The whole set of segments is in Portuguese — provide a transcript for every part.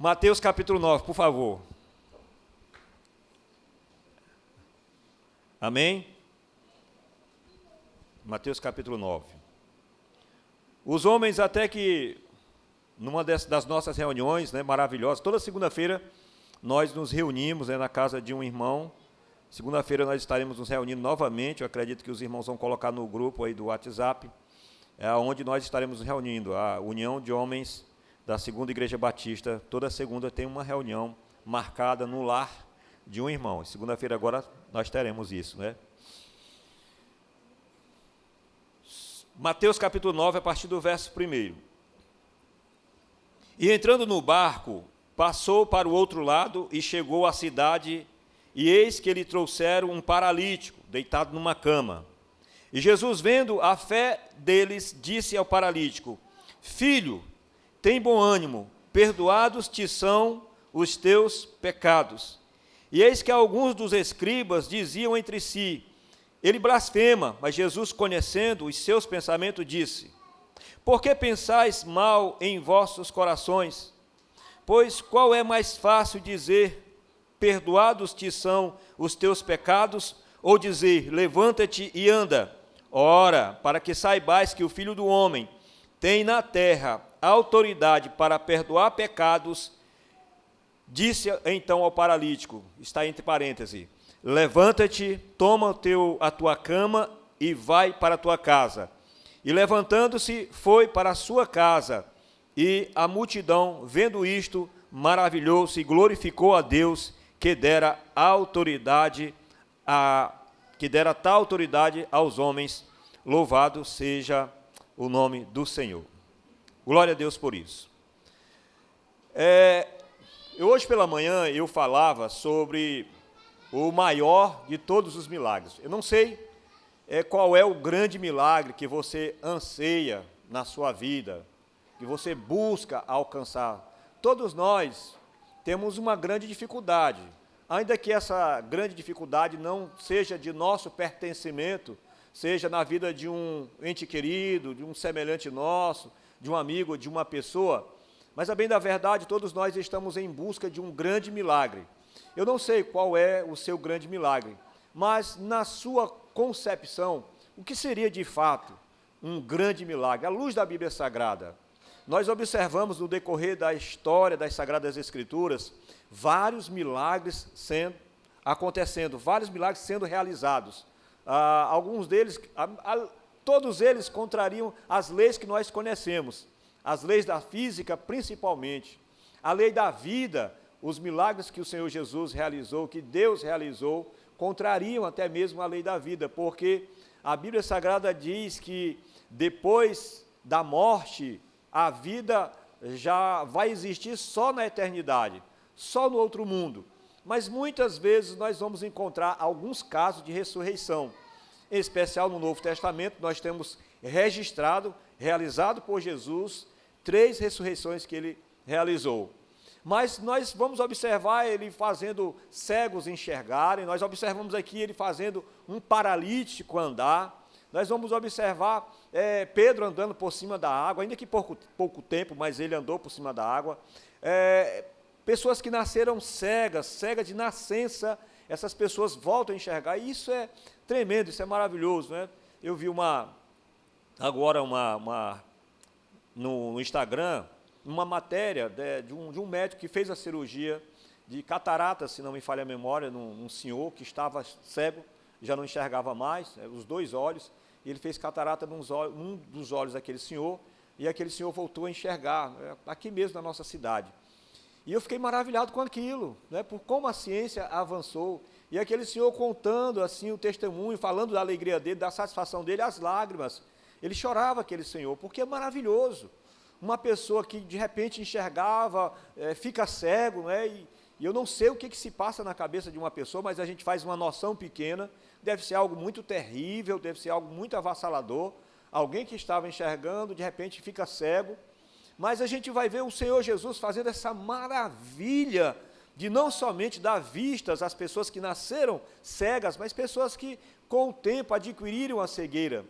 Mateus capítulo 9, por favor. Amém? Mateus capítulo 9. Os homens até que, numa das nossas reuniões, né, maravilhosas, toda segunda-feira nós nos reunimos, né, na casa de um irmão. Segunda-feira nós estaremos nos reunindo novamente, eu acredito que os irmãos vão colocar no grupo aí do WhatsApp, onde nós estaremos nos reunindo, a União de Homens da Segunda Igreja Batista. Toda segunda tem uma reunião marcada no lar de um irmão. Segunda-feira agora nós teremos isso, né? Mateus capítulo 9, a partir do verso 1. E entrando no barco, passou para o outro lado e chegou à cidade, e eis que lhe trouxeram um paralítico, deitado numa cama. E Jesus, vendo a fé deles, disse ao paralítico: Filho, tem bom ânimo, perdoados te são os teus pecados. E eis que alguns dos escribas diziam entre si: ele blasfema. Mas Jesus, conhecendo os seus pensamentos, disse: por que pensais mal em vossos corações? Pois qual é mais fácil dizer: perdoados te são os teus pecados, ou dizer: levanta-te e anda? Ora, para que saibais que o Filho do Homem tem na terra autoridade para perdoar pecados, disse então ao paralítico, está entre parênteses: levanta-te, toma a tua cama e vai para a tua casa. E levantando-se, foi para a sua casa. E a multidão, vendo isto, maravilhou-se e glorificou a Deus, que dera tal autoridade aos homens. Louvado seja o nome do Senhor. Glória a Deus por isso. Hoje pela manhã eu falava sobre o maior de todos os milagres. Eu não sei qual é o grande milagre que você anseia na sua vida, que você busca alcançar. Todos nós temos uma grande dificuldade, ainda que essa grande dificuldade não seja de nosso pertencimento, seja na vida de um ente querido, de um semelhante nosso, de um amigo, de uma pessoa, mas a bem da verdade, todos nós estamos em busca de um grande milagre. Eu não sei qual é o seu grande milagre, mas na sua concepção, o que seria de fato um grande milagre? À luz da Bíblia Sagrada, nós observamos no decorrer da história das Sagradas Escrituras vários milagres acontecendo, vários milagres sendo realizados. Alguns deles, todos eles contrariam as leis que nós conhecemos, as leis da física principalmente, a lei da vida. Os milagres que o Senhor Jesus realizou, que Deus realizou, contrariam até mesmo a lei da vida, porque a Bíblia Sagrada diz que depois da morte, a vida já vai existir só na eternidade, só no outro mundo. Mas muitas vezes nós vamos encontrar alguns casos de ressurreição. Em especial no Novo Testamento, nós temos realizado por Jesus, 3 ressurreições que ele realizou. Mas nós vamos observar ele fazendo cegos enxergarem, nós observamos aqui ele fazendo um paralítico andar, nós vamos observar Pedro andando por cima da água, ainda que pouco tempo, mas ele andou por cima da água. Pessoas que nasceram cegas de nascença, essas pessoas voltam a enxergar, e isso é tremendo, isso é maravilhoso, né? Eu vi agora no Instagram, uma matéria de um médico que fez a cirurgia de catarata, se não me falha a memória, num senhor que estava cego, já não enxergava mais, os 2 olhos, e ele fez catarata num dos olhos daquele senhor, e aquele senhor voltou a enxergar, aqui mesmo na nossa cidade. E eu fiquei maravilhado com aquilo, né, por como a ciência avançou, e aquele senhor contando assim o testemunho, falando da alegria dele, da satisfação dele, as lágrimas. Ele chorava, aquele senhor, porque é maravilhoso. Uma pessoa que de repente enxergava, fica cego, né? E eu não sei o que se passa na cabeça de uma pessoa, mas a gente faz uma noção pequena, deve ser algo muito terrível, deve ser algo muito avassalador. Alguém que estava enxergando, de repente fica cego, mas a gente vai ver o Senhor Jesus fazendo essa maravilha de não somente dar vistas às pessoas que nasceram cegas, mas pessoas que com o tempo adquiriram a cegueira.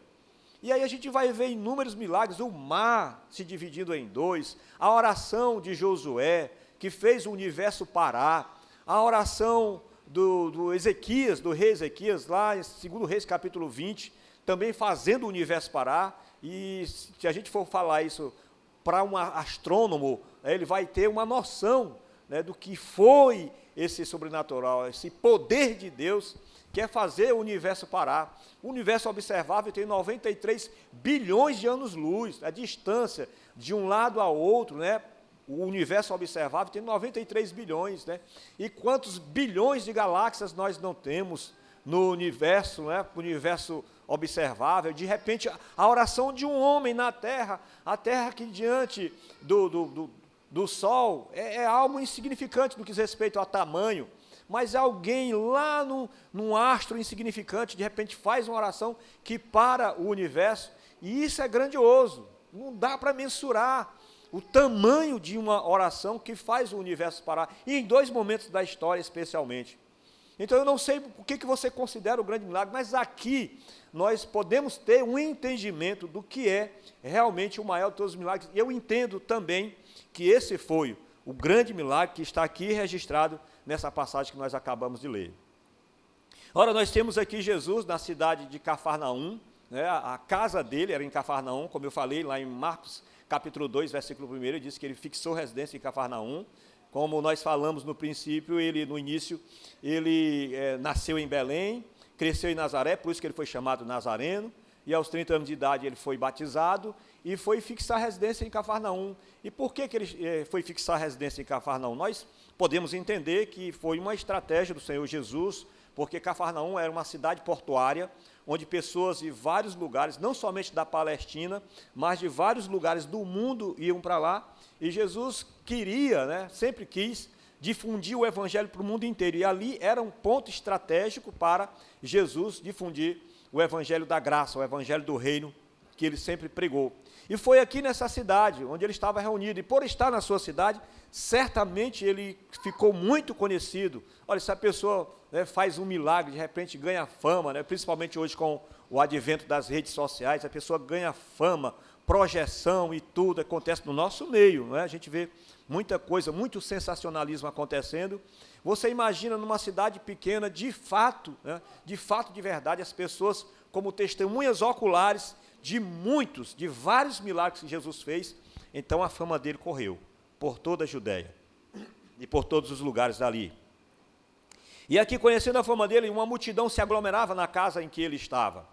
E aí a gente vai ver inúmeros milagres, o mar se dividindo em 2, a oração de Josué, que fez o universo parar, a oração do Ezequias, do rei Ezequias, lá em 2 Reis capítulo 20, também fazendo o universo parar, e se a gente for falar isso para um astrônomo, ele vai ter uma noção, né, do que foi esse sobrenatural, esse poder de Deus, que é fazer o universo parar. O universo observável tem 93 bilhões de anos-luz, a distância de um lado ao outro, né? O universo observável tem 93 bilhões, né? E quantos bilhões de galáxias nós não temos no universo, né? O universo observável. De repente, a oração de um homem na Terra, a Terra que diante do Sol é algo insignificante no que diz respeito ao tamanho, mas alguém lá num astro insignificante, de repente faz uma oração que para o universo, e isso é grandioso, não dá para mensurar o tamanho de uma oração que faz o universo parar, e em 2 momentos da história especialmente. Então eu não sei o que você considera o grande milagre, mas aqui nós podemos ter um entendimento do que é realmente o maior de todos os milagres, e eu entendo também que esse foi o grande milagre que está aqui registrado nessa passagem que nós acabamos de ler. Ora, nós temos aqui Jesus na cidade de Cafarnaum, né? A casa dele era em Cafarnaum, como eu falei lá em Marcos capítulo 2, versículo 1, ele diz que ele fixou residência em Cafarnaum. Como nós falamos no princípio, no início, ele nasceu em Belém, cresceu em Nazaré, por isso que ele foi chamado Nazareno, e aos 30 anos de idade ele foi batizado e foi fixar residência em Cafarnaum. E por que ele foi fixar residência em Cafarnaum? Nós podemos entender que foi uma estratégia do Senhor Jesus, porque Cafarnaum era uma cidade portuária, onde pessoas de vários lugares, não somente da Palestina, mas de vários lugares do mundo iam para lá, e Jesus queria, né, sempre quis, difundir o evangelho para o mundo inteiro, e ali era um ponto estratégico para Jesus difundir o evangelho da graça, o evangelho do reino, que ele sempre pregou. E foi aqui nessa cidade, onde ele estava reunido, e por estar na sua cidade, certamente ele ficou muito conhecido. Olha, se a pessoa, né, faz um milagre, de repente ganha fama, né, principalmente hoje com o advento das redes sociais, a pessoa ganha fama, projeção e tudo acontece no nosso meio, né? A gente vê muita coisa, muito sensacionalismo acontecendo. Você imagina numa cidade pequena, de fato, né, de verdade, as pessoas como testemunhas oculares de vários milagres que Jesus fez. Então a fama dele correu por toda a Judéia e por todos os lugares dali. E aqui, conhecendo a fama dele, uma multidão se aglomerava na casa em que ele estava.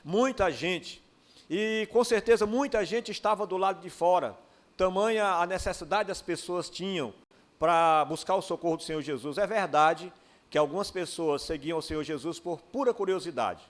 Muita gente, e com certeza muita gente estava do lado de fora, tamanha a necessidade as pessoas tinham para buscar o socorro do Senhor Jesus. É verdade que algumas pessoas seguiam o Senhor Jesus por pura curiosidade.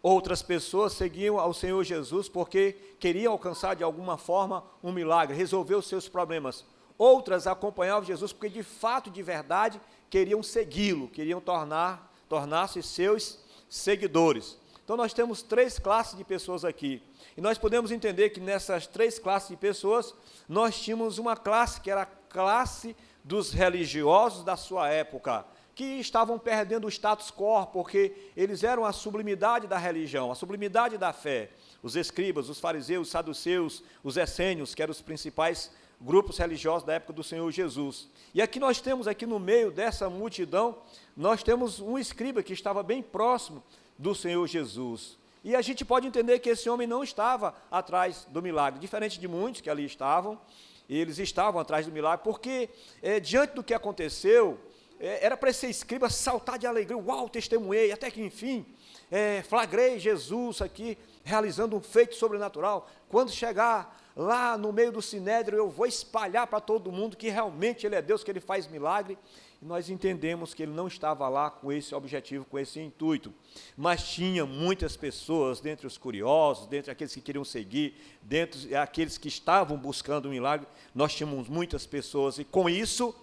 Outras pessoas seguiam ao Senhor Jesus porque queriam alcançar de alguma forma um milagre, resolver os seus problemas. Outras acompanhavam Jesus porque de fato, de verdade, queriam segui-lo, queriam tornar-se seus seguidores. Então nós temos 3 classes de pessoas aqui. E nós podemos entender que nessas 3 classes de pessoas, nós tínhamos uma classe que era a classe dos religiosos da sua época, que estavam perdendo o status quo, porque eles eram a sublimidade da religião, a sublimidade da fé. Os escribas, os fariseus, os saduceus, os essênios, que eram os principais grupos religiosos da época do Senhor Jesus. E aqui nós temos, aqui no meio dessa multidão, nós temos um escriba que estava bem próximo do Senhor Jesus. E a gente pode entender que esse homem não estava atrás do milagre, diferente de muitos que ali estavam, eles estavam atrás do milagre, porque diante do que aconteceu, era para esse escriba saltar de alegria, uau, testemunhei, até que enfim, flagrei Jesus aqui, realizando um feito sobrenatural. Quando chegar lá no meio do sinédrio, eu vou espalhar para todo mundo que realmente Ele é Deus, que Ele faz milagre. E nós entendemos que ele não estava lá com esse objetivo, com esse intuito, mas tinha muitas pessoas, dentre os curiosos, dentre aqueles que queriam seguir, dentre aqueles que estavam buscando um milagre, nós tínhamos muitas pessoas, e com isso,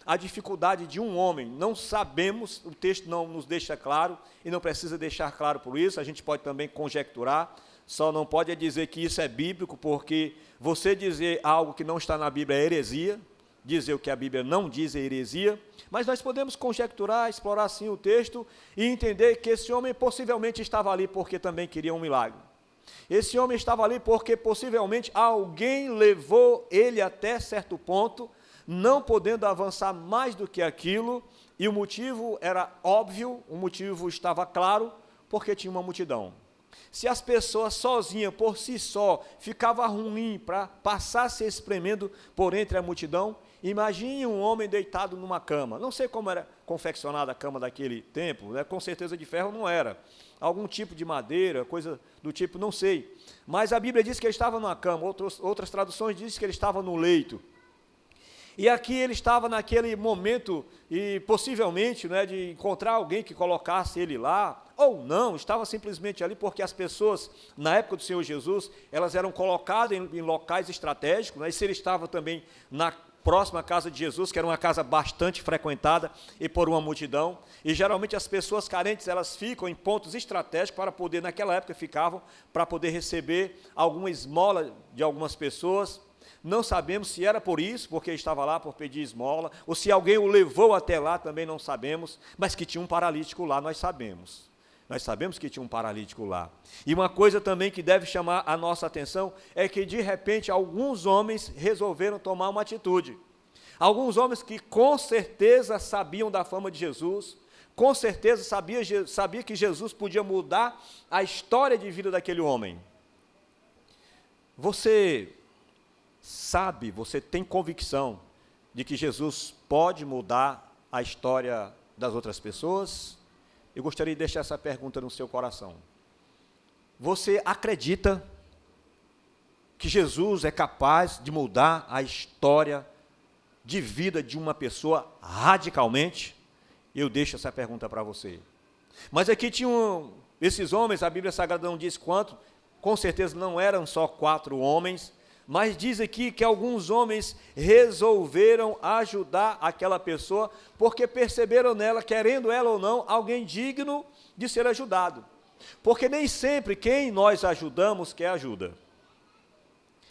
a dificuldade de um homem, não sabemos, o texto não nos deixa claro, e não precisa deixar claro por isso, a gente pode também conjecturar, só não pode dizer que isso é bíblico, porque você dizer algo que não está na Bíblia é heresia, dizer o que a Bíblia não diz é heresia, mas nós podemos conjecturar, explorar sim o texto e entender que esse homem possivelmente estava ali porque também queria um milagre. Esse homem estava ali porque possivelmente alguém levou ele até certo ponto, não podendo avançar mais do que aquilo, e o motivo era óbvio, o motivo estava claro, porque tinha uma multidão. Se as pessoas sozinhas, por si só, ficava ruim para passar se espremendo por entre a multidão, imagine um homem deitado numa cama. Não sei como era confeccionada a cama daquele tempo, né? Com certeza de ferro não era. Algum tipo de madeira, coisa do tipo, não sei. Mas a Bíblia diz que ele estava numa cama, outras traduções dizem que ele estava no leito. E aqui ele estava naquele momento, e possivelmente, né, de encontrar alguém que colocasse ele lá, ou não, estava simplesmente ali porque as pessoas, na época do Senhor Jesus, elas eram colocadas em locais estratégicos, né, e se ele estava também na próxima casa de Jesus, que era uma casa bastante frequentada e por uma multidão, e geralmente as pessoas carentes, elas ficam em pontos estratégicos para poder, naquela época ficavam, para poder receber alguma esmola de algumas pessoas. Não sabemos se era por isso, porque estava lá por pedir esmola, ou se alguém o levou até lá, também não sabemos, mas que tinha um paralítico lá, nós sabemos. Nós sabemos que tinha um paralítico lá. E uma coisa também que deve chamar a nossa atenção é que, de repente, alguns homens resolveram tomar uma atitude. Alguns homens que com certeza sabiam da fama de Jesus, com certeza sabia que Jesus podia mudar a história de vida daquele homem. Você sabe, você tem convicção de que Jesus pode mudar a história das outras pessoas? Eu gostaria de deixar essa pergunta no seu coração. Você acredita que Jesus é capaz de mudar a história de vida de uma pessoa radicalmente? Eu deixo essa pergunta para você. Mas aqui tinham esses homens, a Bíblia Sagrada não diz quanto, com certeza não eram só 4 homens, mas diz aqui que alguns homens resolveram ajudar aquela pessoa, porque perceberam nela, querendo ela ou não, alguém digno de ser ajudado. Porque nem sempre quem nós ajudamos quer ajuda.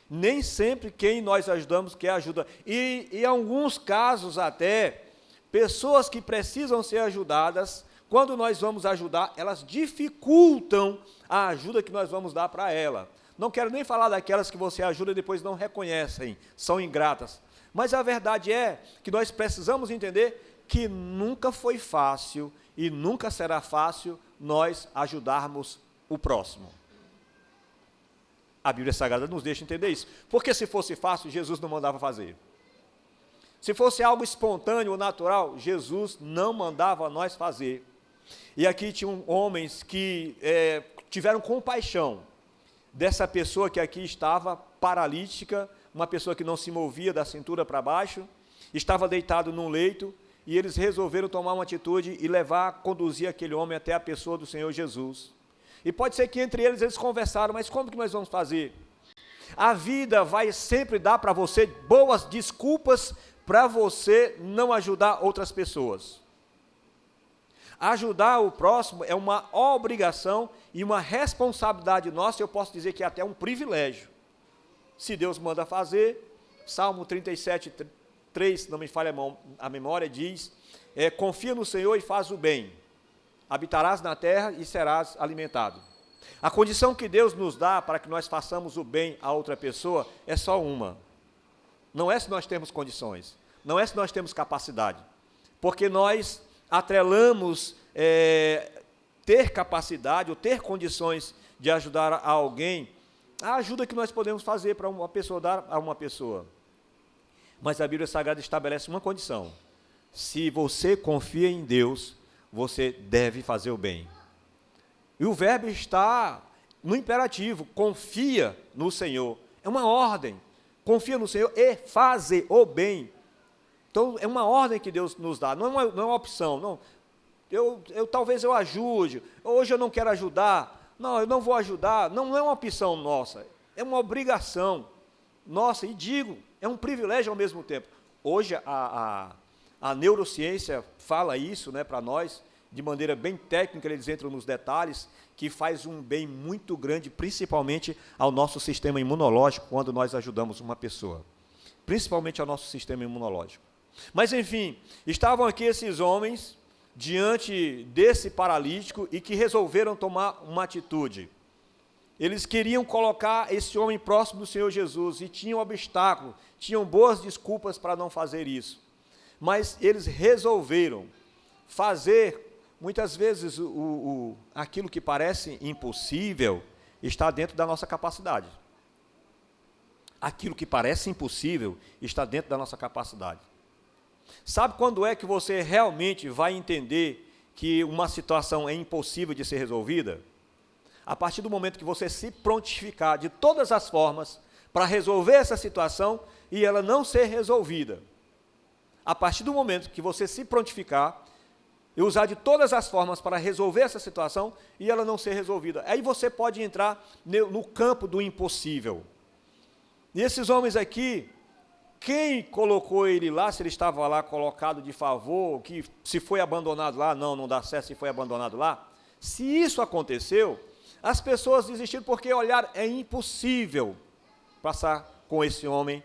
Nem sempre quem nós ajudamos quer ajuda. E em alguns casos até, pessoas que precisam ser ajudadas, quando nós vamos ajudar, elas dificultam a ajuda que nós vamos dar para ela. Não quero nem falar daquelas que você ajuda e depois não reconhecem, são ingratas. Mas a verdade é que nós precisamos entender que nunca foi fácil e nunca será fácil nós ajudarmos o próximo. A Bíblia Sagrada nos deixa entender isso. Porque se fosse fácil, Jesus não mandava fazer. Se fosse algo espontâneo ou natural, Jesus não mandava nós fazer. E aqui tinham homens que tiveram compaixão dessa pessoa que aqui estava paralítica, uma pessoa que não se movia da cintura para baixo, estava deitado num leito, e eles resolveram tomar uma atitude e conduzir aquele homem até a pessoa do Senhor Jesus. E pode ser que entre eles conversaram, mas como que nós vamos fazer? A vida vai sempre dar para você boas desculpas para você não ajudar outras pessoas. Ajudar o próximo é uma obrigação e uma responsabilidade nossa, eu posso dizer que é até um privilégio. Se Deus manda fazer, Salmo 37, 3, se não me falha a memória, diz, confia no Senhor e faz o bem, habitarás na terra e serás alimentado. A condição que Deus nos dá para que nós façamos o bem a outra pessoa é só uma. Não é se nós temos condições, não é se nós temos capacidade, porque nós atrelamos ter capacidade ou ter condições de ajudar a alguém, a ajuda que nós podemos fazer para uma pessoa, dar a uma pessoa. Mas a Bíblia Sagrada estabelece uma condição: se você confia em Deus, você deve fazer o bem. E o verbo está no imperativo, confia no Senhor, é uma ordem, confia no Senhor e faze o bem. Então, é uma ordem que Deus nos dá, não é uma opção. Não. Talvez eu ajude, hoje eu não quero ajudar, não, eu não vou ajudar. Não é uma opção nossa, é uma obrigação nossa, e digo, é um privilégio ao mesmo tempo. Hoje a neurociência fala isso, né, para nós, de maneira bem técnica, eles entram nos detalhes, que faz um bem muito grande, principalmente ao nosso sistema imunológico, quando nós ajudamos uma pessoa. Principalmente ao nosso sistema imunológico. Mas, enfim, estavam aqui esses homens, diante desse paralítico, e que resolveram tomar uma atitude. Eles queriam colocar esse homem próximo do Senhor Jesus e tinham obstáculo, tinham boas desculpas para não fazer isso. Mas eles resolveram fazer, muitas vezes, aquilo que parece impossível está dentro da nossa capacidade. Aquilo que parece impossível está dentro da nossa capacidade. Sabe quando é que você realmente vai entender que uma situação é impossível de ser resolvida? A partir do momento que você se prontificar de todas as formas para resolver essa situação e ela não ser resolvida. A partir do momento que você se prontificar e usar de todas as formas para resolver essa situação e ela não ser resolvida, aí você pode entrar no campo do impossível. E esses homens aqui, quem colocou ele lá, se ele estava lá colocado de favor, que se foi abandonado lá, não dá certo se foi abandonado lá, se isso aconteceu, as pessoas desistiram porque olharam, é impossível passar com esse homem